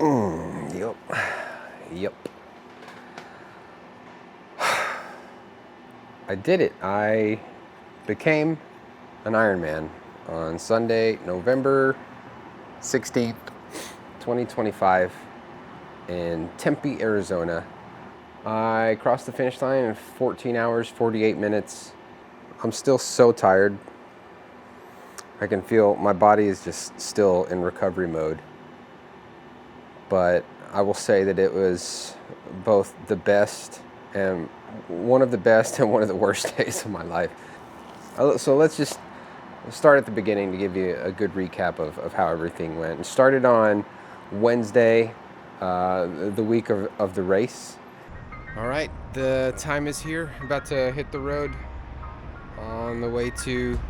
Yep. Yep. I did it. I became an Ironman on Sunday, November 16th, 2025 in Tempe, Arizona. I crossed the finish line in 14 hours, 48 minutes. I'm still so tired. I can feel my body is just still in recovery mode. But I will say that it was both the best and one of the best and one of the worst days of my life. So let's just start at the beginning to give you a good recap of how everything went. It started on Wednesday, the week of the race. All right, the time is here. I'm about to hit the road on the way to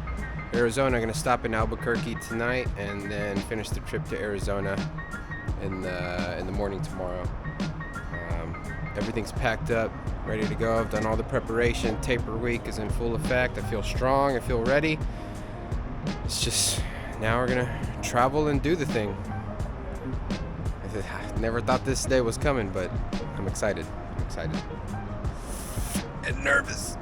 Arizona. I'm gonna stop in Albuquerque tonight and then finish the trip to Arizona in the morning tomorrow. Everything's packed up, ready to go. I've done all the preparation. Taper week is in full effect. I feel strong. I feel ready. It's just now we're gonna travel and do the thing. I never thought this day was coming, but I'm excited. I'm excited and nervous.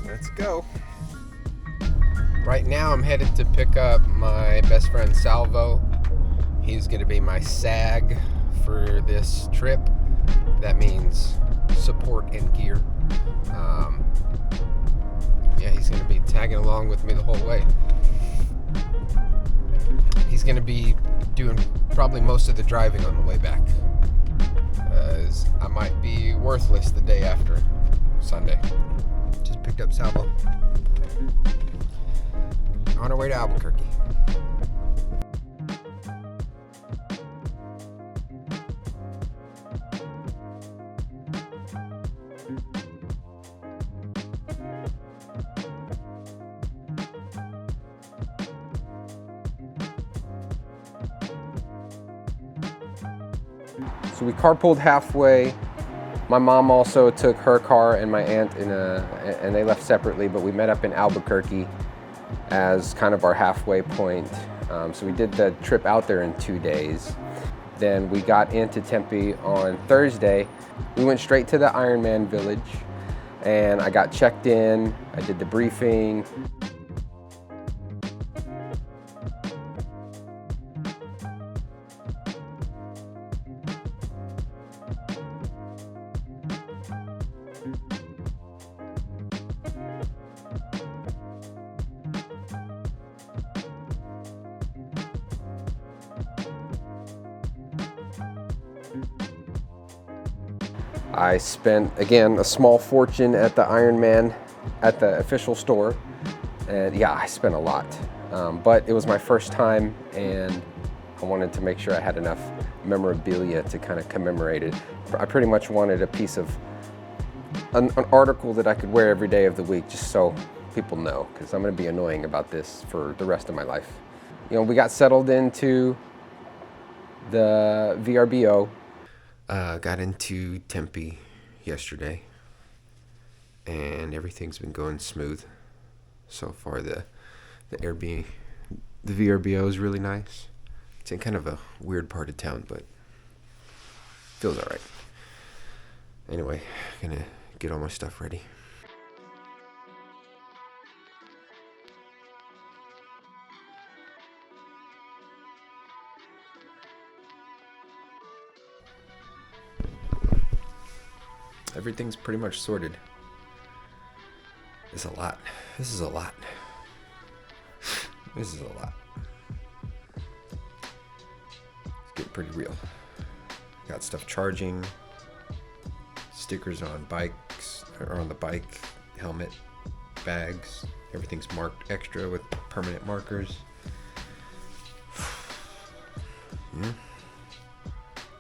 Let's go. Right now I'm headed to pick up my best friend Salvo. He's going to be my SAG for this trip. That means support and gear. Yeah, he's going to be tagging along with me the whole way. He's going to be doing probably most of the driving on the way back. As I might be worthless the day after Sunday. Just picked up Salvo. On our way to Albuquerque. So we carpooled halfway. My mom also took her car and my aunt and they left separately, but we met up in Albuquerque as kind of our halfway point. So we did the trip out there in 2 days. Then we got into Tempe on Thursday. We went straight to the Ironman village and I got checked in. I did the briefing. I spent, again, a small fortune at the Ironman, at the official store. And yeah, I spent a lot. But it was my first time and I wanted to make sure I had enough memorabilia to kind of commemorate it. I pretty much wanted a piece of, an article that I could wear every day of the week just so people know, because I'm going to be annoying about this for the rest of my life. You know, we got settled into the VRBO. Got into Tempe yesterday and everything's been going smooth so far. The VRBO is really nice. It's in kind of a weird part of town, but feels all right. Anyway, gonna get all my stuff ready. Everything's pretty much sorted. It's a lot. This is a lot. This is a lot. It's getting pretty real. Got stuff charging, stickers on bikes, or on the bike, helmet, bags. Everything's marked extra with permanent markers. Yeah.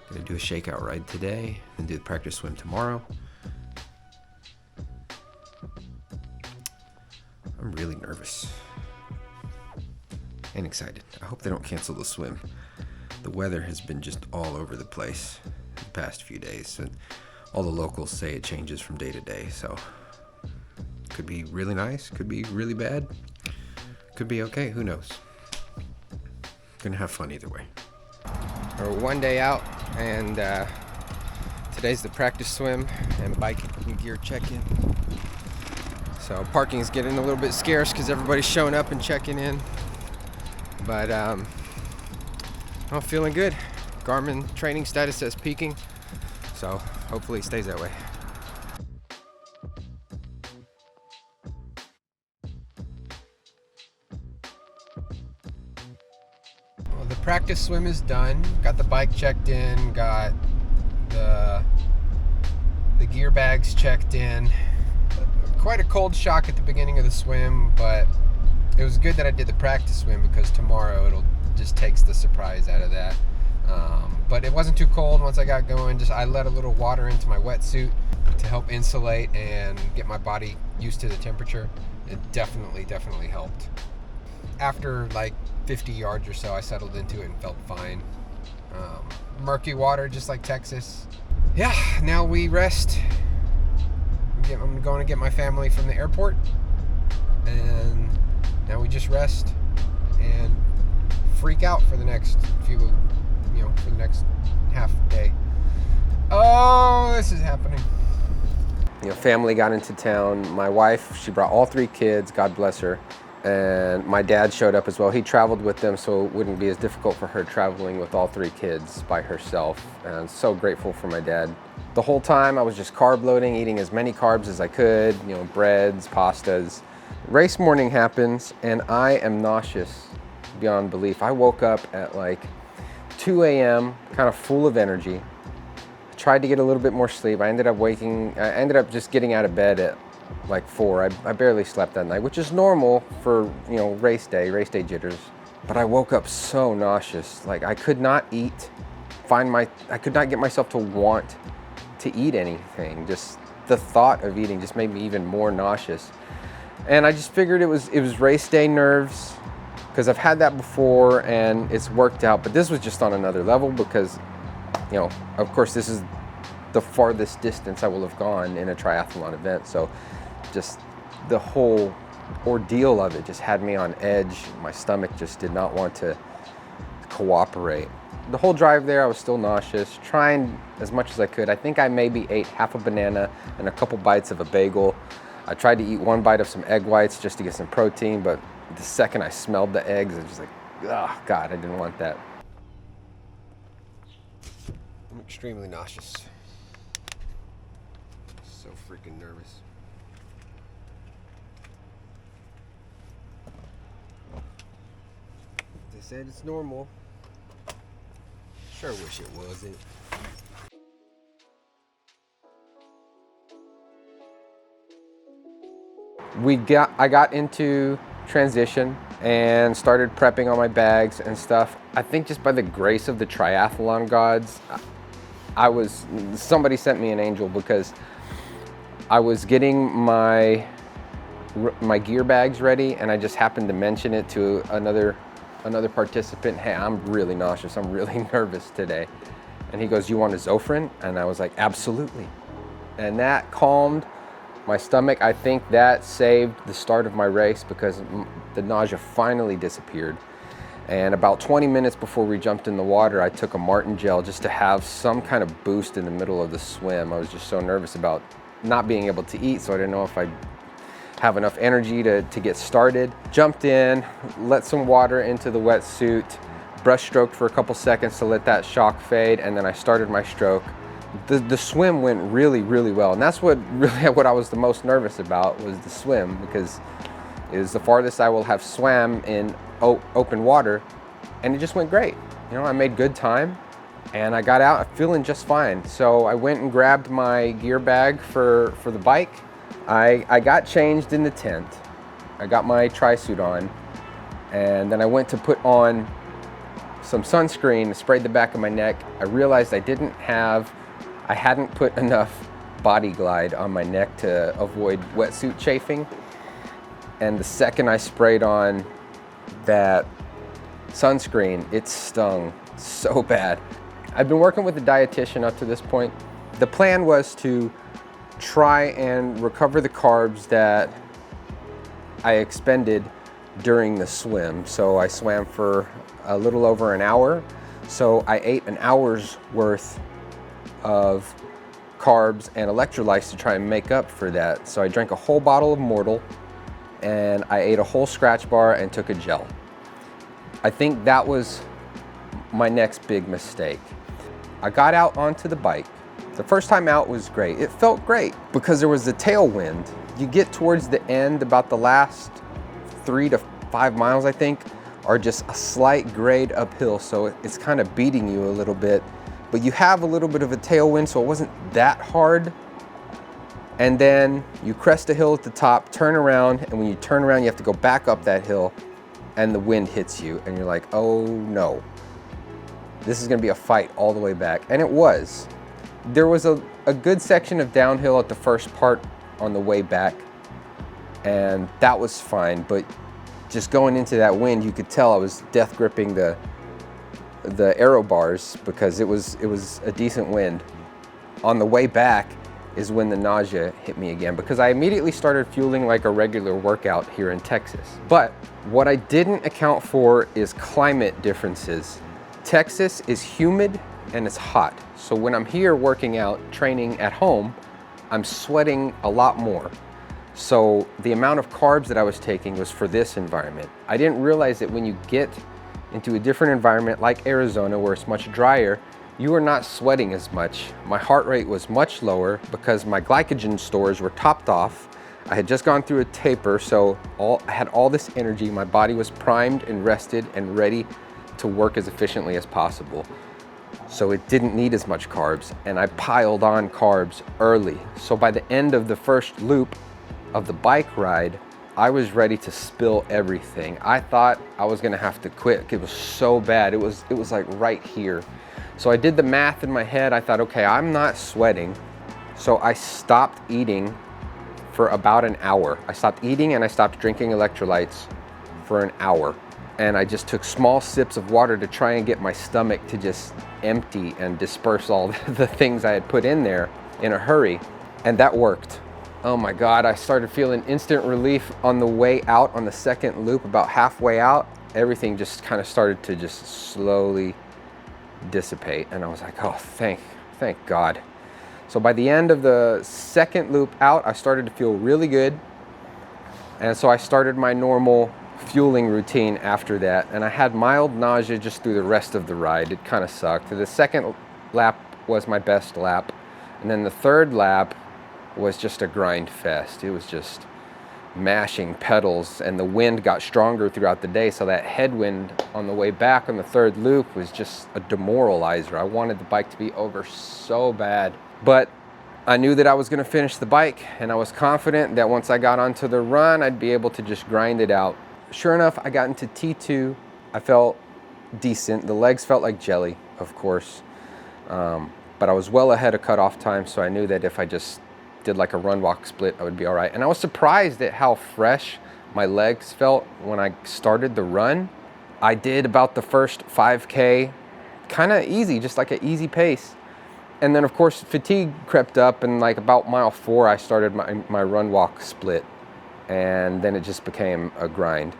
Gonna do a shakeout ride today and do the practice swim tomorrow. I'm really nervous and excited. I hope they don't cancel the swim. The weather has been just all over the place the past few days. So All the locals say it changes from day to day, so could be really nice, could be really bad, could be okay, who knows. Gonna have fun either way. We're one day out, and today's the practice swim and bike and gear check-in. So parking is getting a little bit scarce because everybody's showing up and checking in. But I'm feeling good. Garmin training status says peaking, so hopefully it stays that way. Well, the practice swim is done. Got the bike checked in, got the gear bags checked in. Quite a cold shock at the beginning of the swim, but it was good that I did the practice swim because tomorrow it'll just takes the surprise out of that. But it wasn't too cold once I got going. I let a little water into my wetsuit to help insulate and get my body used to the temperature. It definitely helped. After like 50 yards or so, I settled into it and felt fine. Murky water, just like Texas. Yeah, now we rest. I'm going to get my family from the airport, and now we just rest and freak out for the next for the next half day. Oh, this is happening. Family got into town. My wife, she brought all 3 kids, God bless her. And my dad showed up as well. He traveled with them, so it wouldn't be as difficult for her traveling with all 3 kids by herself. And I'm so grateful for my dad. The whole time I was just carb loading, eating as many carbs as I could, breads, pastas. Race morning happens, and I am nauseous beyond belief. I woke up at like 2 a.m., kind of full of energy. I tried to get a little bit more sleep. I ended up just getting out of bed at like 4. I barely slept that night, which is normal for, race day jitters. But I woke up so nauseous. Like I could not eat, I could not get myself to want to eat anything. Just the thought of eating just made me even more nauseous. And I just figured it was race day nerves, because I've had that before and it's worked out. But this was just on another level because, of course, this is the farthest distance I will have gone in a triathlon event. So just the whole ordeal of it just had me on edge. My stomach just did not want to cooperate. The whole drive there, I was still nauseous, trying as much as I could. I think I maybe ate half a banana and a couple bites of a bagel. I tried to eat 1 bite of some egg whites just to get some protein, but the second I smelled the eggs, I was just like, oh God, I didn't want that. I'm extremely nauseous. So freaking nervous. They said it's normal. Sure wish it wasn't. I got into transition and started prepping on my bags and stuff. I think just by the grace of the triathlon gods, somebody sent me an angel, because I was getting my gear bags ready, and I just happened to mention it to another participant. Hey, I'm really nauseous. I'm really nervous today. And he goes, you want a Zofran? And I was like, absolutely. And that calmed my stomach. I think that saved the start of my race, because the nausea finally disappeared. And about 20 minutes before we jumped in the water, I took a Martin gel just to have some kind of boost in the middle of the swim. I was just so nervous about not being able to eat, so I didn't know if I'd have enough energy to get started. Jumped in, let some water into the wetsuit, brushstroked for a couple seconds to let that shock fade, and then I started my stroke. The swim went really, really well, and that's what I was the most nervous about, was the swim, because it was the farthest I will have swam in open water, and it just went great. I made good time, and I got out feeling just fine. So I went and grabbed my gear bag for the bike. I got changed in the tent. I got my tri-suit on, and then I went to put on some sunscreen, sprayed the back of my neck. I realized I hadn't put enough Body Glide on my neck to avoid wetsuit chafing. And the second I sprayed on that sunscreen, it stung so bad. I've been working with a dietitian up to this point. The plan was to try and recover the carbs that I expended during the swim. So I swam for a little over an hour. So I ate an hour's worth of carbs and electrolytes to try and make up for that. So I drank a whole bottle of Mortal, and I ate a whole scratch bar and took a gel. I think that was my next big mistake. I got out onto the bike. The first time out was great. It felt great because there was the tailwind. You get towards the end, about the last 3 to 5 miles, I think, are just a slight grade uphill. So it's kind of beating you a little bit, but you have a little bit of a tailwind, so it wasn't that hard. And then you crest a hill at the top, turn around, and when you turn around, you have to go back up that hill, and the wind hits you, and you're like, oh no. This is gonna be a fight all the way back. And it was. There was a good section of downhill at the first part on the way back, and that was fine, but just going into that wind, you could tell I was death gripping the aero bars because it was a decent wind. On the way back is when the nausea hit me again, because I immediately started fueling like a regular workout here in Texas. But what I didn't account for is climate differences. Texas is humid and it's hot. So when I'm here working out, training at home, I'm sweating a lot more. So the amount of carbs that I was taking was for this environment. I didn't realize that when you get into a different environment like Arizona, where it's much drier, you are not sweating as much. My heart rate was much lower because my glycogen stores were topped off. I had just gone through a taper, so I had all this energy. My body was primed and rested and ready to work as efficiently as possible. So it didn't need as much carbs, and I piled on carbs early. So by the end of the first loop of the bike ride, I was ready to spill everything. I thought I was gonna have to quit. It was so bad. It was like right here. So I did the math in my head. I thought, okay, I'm not sweating. So I stopped eating for about an hour. I stopped eating and I stopped drinking electrolytes for an hour. And I just took small sips of water to try and get my stomach to just empty and disperse all the things I had put in there in a hurry. And that worked. Oh my God, I started feeling instant relief on the way out on the second loop. About halfway out, everything just kind of started to just slowly dissipate. And I was like, oh, thank God. So by the end of the second loop out, I started to feel really good. And so I started my normal fueling routine after that. And I had mild nausea just through the rest of the ride. It kind of sucked. The second lap was my best lap. And then the third lap was just a grind fest. It was just mashing pedals, and the wind got stronger throughout the day. So that headwind on the way back on the third loop was just a demoralizer. I wanted the bike to be over so bad, but I knew that I was gonna finish the bike, and I was confident that once I got onto the run, I'd be able to just grind it out. Sure enough, I got into T2. I felt decent. The legs felt like jelly, of course, but I was well ahead of cutoff time, so I knew that if I just did like a run walk split, I would be all right. And I was surprised at how fresh my legs felt when I started the run. I did about the first 5K kind of easy, just like an easy pace. And then of course fatigue crept up, and like about mile 4, I started my run walk split. And then it just became a grind.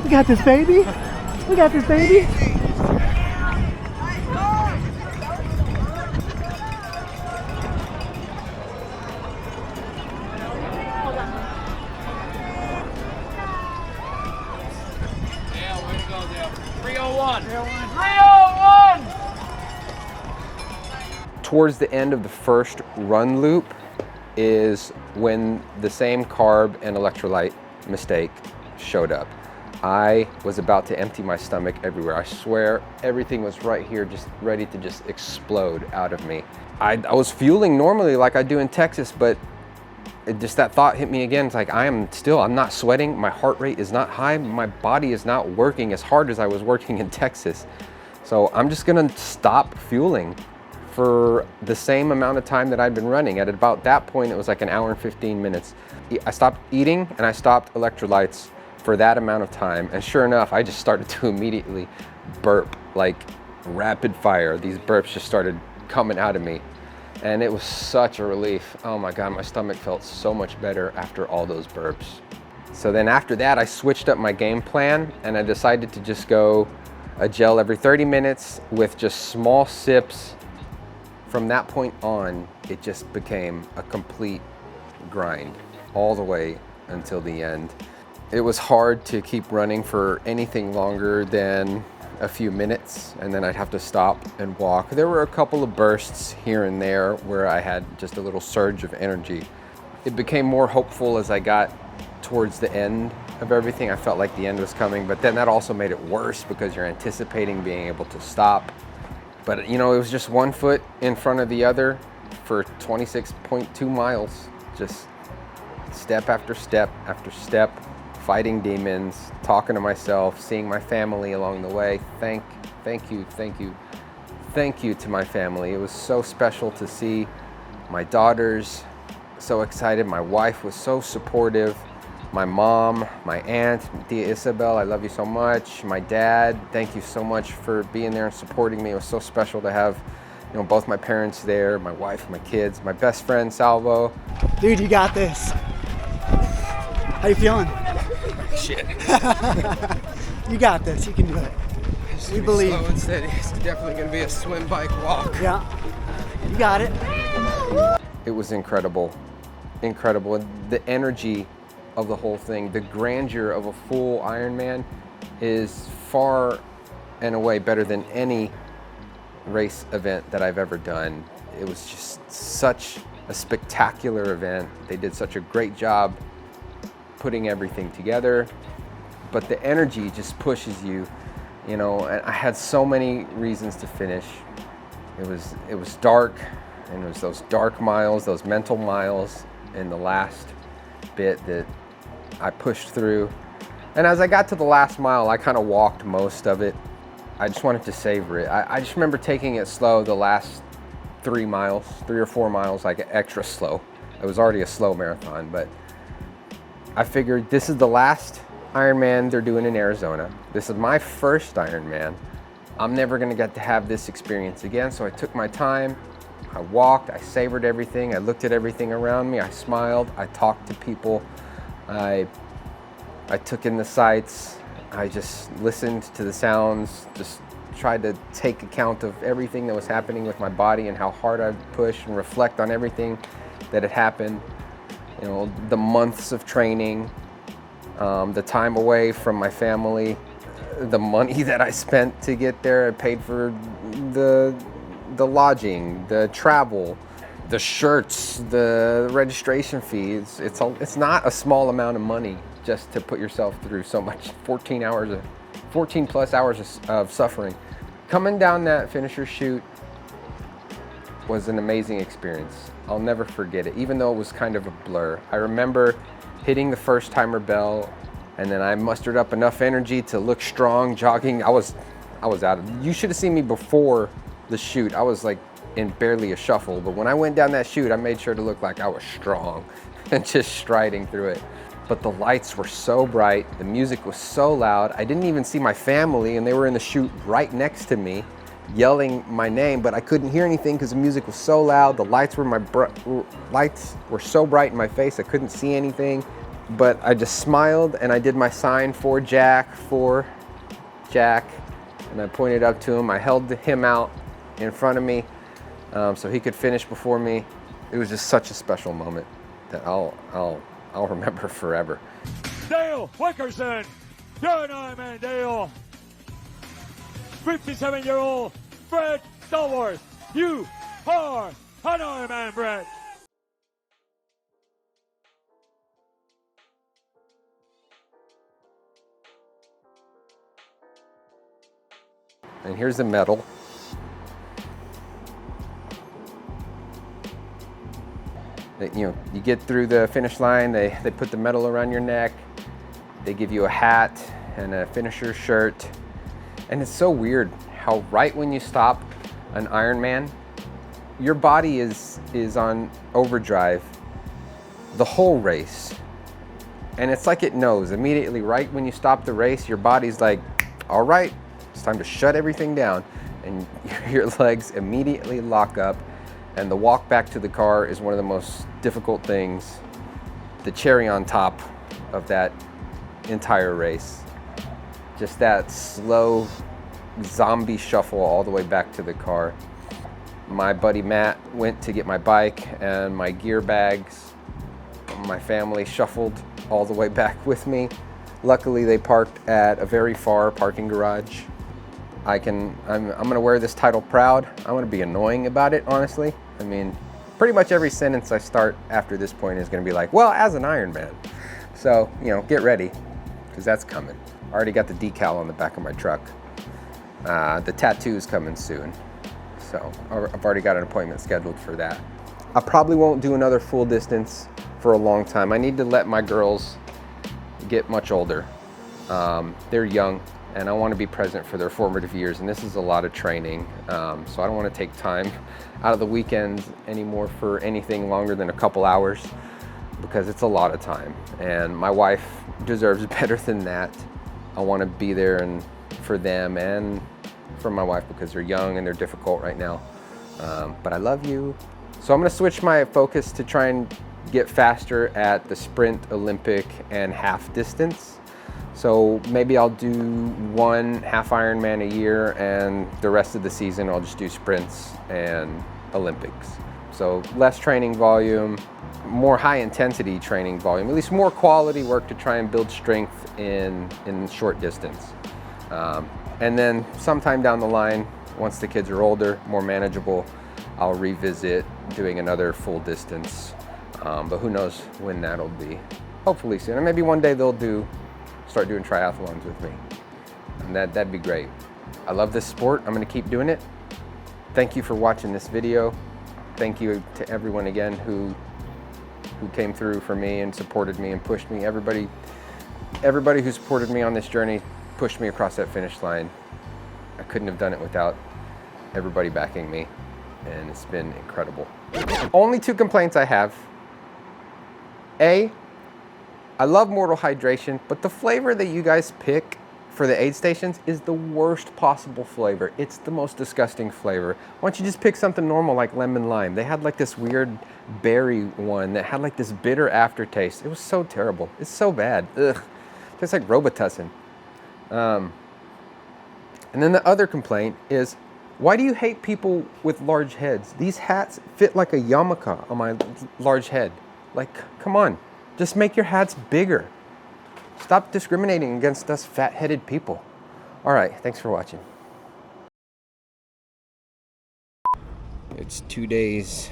We got this, baby. We got this, baby. Towards the end of the first run loop is when the same carb and electrolyte mistake showed up. I was about to empty my stomach everywhere. I swear everything was right here, just ready to just explode out of me. I was fueling normally like I do in Texas, but that thought hit me again. It's like, I'm not sweating. My heart rate is not high. My body is not working as hard as I was working in Texas. So I'm just gonna stop fueling for the same amount of time that I'd been running. At about that point, it was like an hour and 15 minutes. I stopped eating and I stopped electrolytes for that amount of time. And sure enough, I just started to immediately burp like rapid fire. These burps just started coming out of me. And it was such a relief. Oh my God, my stomach felt so much better after all those burps. So then after that, I switched up my game plan and I decided to just go a gel every 30 minutes with just small sips. From that point on, it just became a complete grind all the way until the end. It was hard to keep running for anything longer than a few minutes, and then I'd have to stop and walk. There were a couple of bursts here and there where I had just a little surge of energy. It became more hopeful as I got towards the end of everything. I felt like the end was coming, but then that also made it worse because you're anticipating being able to stop. But you know, it was just one foot in front of the other for 26.2 miles, just step after step after step, fighting demons, talking to myself, seeing my family along the way. Thank you to my family. It was so special to see my daughters so excited. My wife was so supportive. My mom, my aunt, Dia Isabel, I love you so much. My dad, thank you so much for being there and supporting me. It was so special to have, you know, both my parents there, my wife, my kids, my best friend, Salvo. Dude, you got this. How you feeling? Shit. You got this. You can do it. We believe. Slow and steady. It's definitely going to be a swim, bike, walk. Yeah. You got it. It was incredible. Incredible. And the energy of the whole thing, the grandeur of a full Ironman is far and away better than any race event that I've ever done. It was just such a spectacular event. They did such a great job putting everything together, but the energy just pushes you, you know, and I had so many reasons to finish. It was dark, and it was those dark miles, those mental miles in the last bit that I pushed through. And as I got to the last mile, I kind of walked most of it. I just wanted to savor it. I just remember taking it slow the last 3 or 4 miles, like extra slow. It was already a slow marathon, but I figured this is the last Ironman they're doing in Arizona. This is my first Ironman. I'm never gonna get to have this experience again, so I took my time. I walked, I savored everything, I looked at everything around me, I smiled, I talked to people, I took in the sights, I just listened to the sounds, just tried to take account of everything that was happening with my body and how hard I'd push and reflect on everything that had happened. You know, the months of training, the time away from my family, the money that I spent to get there. I paid for the lodging, the travel, the shirts, the registration fees. It's not a small amount of money just to put yourself through so much, 14 plus hours of suffering. Coming down that finisher chute was an amazing experience. I'll never forget it, even though it was kind of a blur. I remember hitting the first timer bell, and then I mustered up enough energy to look strong, jogging. I was out of, you should have seen me before the chute. I was like in barely a shuffle, but when I went down that chute, I made sure to look like I was strong and just striding through it. But the lights were so bright, the music was so loud, I didn't even see my family, and they were in the chute right next to me, yelling my name, but I couldn't hear anything because the music was so loud. The lights were so bright in my face, I couldn't see anything. But I just smiled and I did my sign for Jack, and I pointed up to him. I held him out in front of me so he could finish before me. It was just such a special moment that I'll remember forever. Dale Wickerson, you're an Ironman, Dale. 57-year-old Brett Stallworth, you are an Ironman, Brett. And here's the medal. You know, you get through the finish line, they put the medal around your neck, they give you a hat and a finisher shirt. And it's so weird how right when you stop an Ironman, your body is on overdrive the whole race. And it's like it knows immediately, right when you stop the race, your body's like, all right, it's time to shut everything down. And your legs immediately lock up. And the walk back to the car is one of the most difficult things, the cherry on top of that entire race. Just that slow zombie shuffle all the way back to the car. My buddy Matt went to get my bike and my gear bags. My family shuffled all the way back with me. Luckily, they parked at a very far parking garage. I'm gonna wear this title proud. I'm gonna be annoying about it, honestly. I mean, pretty much every sentence I start after this point is gonna be like, well, as an Ironman. So, you know, get ready, because that's coming. I already got the decal on the back of my truck. The tattoo's coming soon. So I've already got an appointment scheduled for that. I probably won't do another full distance for a long time. I need to let my girls get much older. They're young, and I want to be present for their formative years, and this is a lot of training. So I don't want to take time out of the weekends anymore for anything longer than a couple hours, because it's a lot of time, and my wife deserves better than that. I want to be there and for them and for my wife, because they're young and they're difficult right now. But I love you. So I'm going to switch my focus to try and get faster at the sprint, Olympic, and half distance. So maybe I'll do one half Ironman a year, and the rest of the season I'll just do sprints and Olympics. So less training volume, more high intensity training volume, at least more quality work to try and build strength in short distance. And then sometime down the line, once the kids are older, more manageable, I'll revisit doing another full distance. But who knows when that'll be. Hopefully soon. And maybe one day they'll start doing triathlons with me. And that'd be great. I love this sport. I'm gonna keep doing it. Thank you for watching this video. Thank you to everyone again who came through for me and supported me and pushed me. Everybody who supported me on this journey pushed me across that finish line. I couldn't have done it without everybody backing me, and it's been incredible. Only two complaints I have. A, I love Mortal Hydration, but the flavor that you guys pick for the aid stations is the worst possible flavor. It's the most disgusting flavor. Why don't you just pick something normal like lemon lime? They had like this weird berry one that had like this bitter aftertaste. It was so terrible. It's so bad. Ugh. Tastes like Robitussin. And then the other complaint is, why do you hate people with large heads? These hats fit like a yarmulke on my large head. Like, come on, just make your hats bigger. Stop discriminating against us fat-headed people. All right, thanks for watching. It's 2 days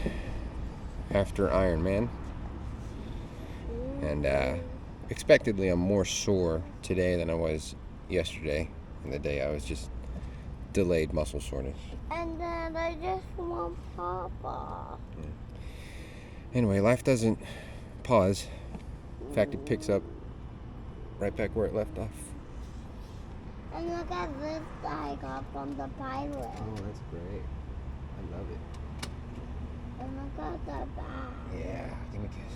after Ironman, and expectedly I'm more sore today than I was yesterday, and the day I was just delayed muscle soreness. And then I just want Papa. Yeah. Anyway, life doesn't pause. In fact, it picks up right back where it left off. And look at this I got from the pilot. Oh, that's great. I love it. And look at the back. Yeah, give me a kiss.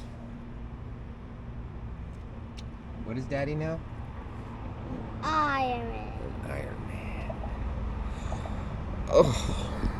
What is Daddy now? Ironman. Iron Man. Oh.